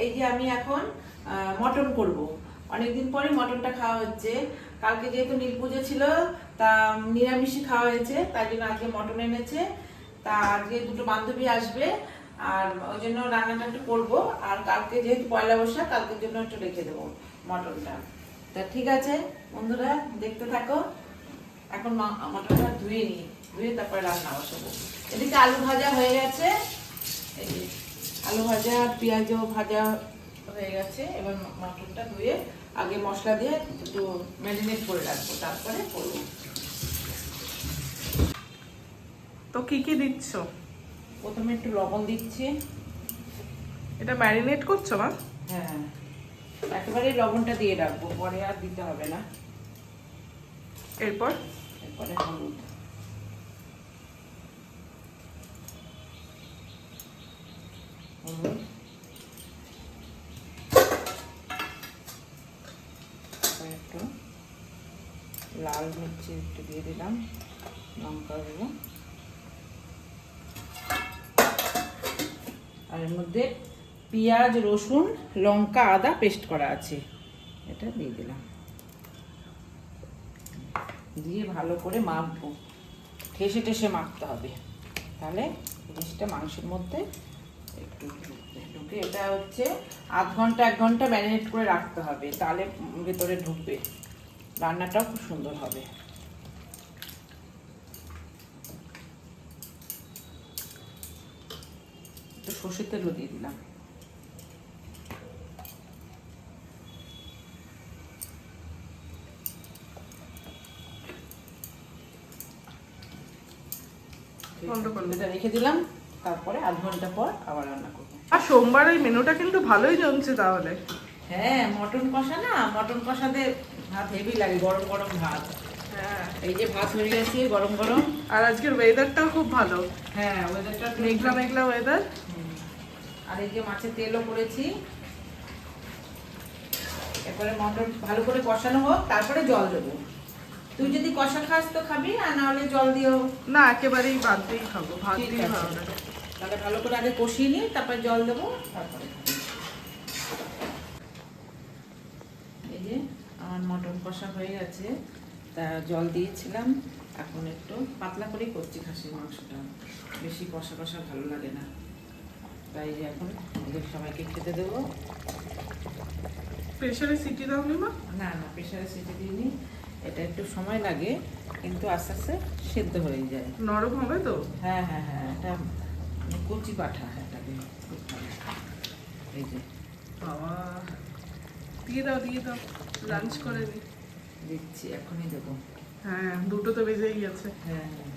এই যে আমি এখন মটন করব। অনেকদিন পরে মটনটা খাওয়া হচ্ছে। কালকে যেহেতু নীল পুজো ছিল, তা নিরামিষই খাওয়া হয়েছে, তাই জন্য আজকে মটন এনেছে। তা আজকে দুটো বান্ধবী আসবে, আর ওই জন্য রান্নাটা একটু করবো। আর কালকে যেহেতু পয়লা বৈশাখ, কালকের জন্য একটু রেখে দেবো মটনটা। তা ঠিক আছে বন্ধুরা, দেখতে থাকো। এখন মটনটা ধুয়ে নিই, ধুয়ে তারপরে রান্না বসাবো। এদিকে আলু ভাজা হয়ে গেছে, এই যে আলু ভাজা, পেঁয়াজও ভাজা হয়ে গেছে। এবার মটনটা ধুয়ে আগে মশলা দিয়ে একটু ম্যারিনেট করে রাখবো, তারপরে করবো। তো কি কি দিচ্ছ? প্রথমে একটু লবণ দিচ্ছি। এটা ম্যারিনেট করছো মা? হ্যাঁ, একেবারে লবণটা দিয়ে রাখবো, পরে আর দিতে হবে না। এরপর এরপরে হলুদ, হলুদ, একটু লাল মির্চি একটু দিয়ে দিলাম, লঙ্কা গুঁড়ো, আর এর মধ্যে পেঁয়াজ, রসুন, লঙ্কা, আদা পেস্ট করা আছে, এটা দিয়ে দিলাম। দিয়ে ভালো করে মাখবো, ঠেসে ঠেসে মাখতে হবে, তাহলে জিনিসটা মাংসের মধ্যে একটু ঢুকে। এটা হচ্ছে আধ ঘন্টা 1 ঘন্টা ম্যারিনেট করে রাখতে হবে, তাহলে ভেতরে ঢুকবে, রান্নাটাও খুব সুন্দর হবে। একটু সর্ষের তেলও দিয়ে দিলাম। এটা রেখে দিলাম, তারপরে আধ ঘন্টা পর আবার রান্না করবো। আর সোমবার এই মেনুটা কিন্তু ভালোই জমছে তাহলে। হ্যাঁ, মটন কষা না, মটন কষাতে ভাত হেভি লাগে, গরম গরম ভাত। হ্যাঁ, এই যে ভাত হয়ে গেছে গরম গরম। আর আজকের ওয়েদারটাও খুব ভালো। হ্যাঁ, ওয়েদারটা মেঘলা মেঘলা ওয়েদার। আর এই যে মাছের তেলও করেছি। এরপরে মটন ভালো করে কষানো হোক, তারপরে জল দেবো। তুই যদি কষা খাস তো খাবি, আর না হলে জল দিও। না, একেবারেই ভাত দিয়েই খাবো, ভাত ঠিক দিয়ে আছে। ভালো লাগে। তাহলে ভালো করে আগে কষিয়ে নিই, তারপরে জল দেবো, তারপরে খাবি। এই যে আমার মটন কষা হয়ে গেছে, তা জল দিয়েছিলাম। এখন একটু পাতলা করেই করছি খাসির মাংসটা, বেশি কষা কষা ভালো লাগে না। তাই যে এখন ওদের সবাইকে খেতে দেবো। প্রেসারে সিটি দাও নি মা? না না, প্রেশারে সিটি দিইনি। এটা একটু সময় লাগে, কিন্তু আস্তে আস্তে সেদ্ধ হয়ে যায়। নরম হবে তো? হ্যাঁ হ্যাঁ হ্যাঁ, এটা কচি পাঠা, এটাকে খুব ভালো। এই যে বাবা, দিয়ে দাও দিয়ে দাও, লাঞ্চ করে নি। দিচ্ছি, এখনই দেবো। হ্যাঁ, দুটো তো বেজেই গেছে। হ্যাঁ হ্যাঁ,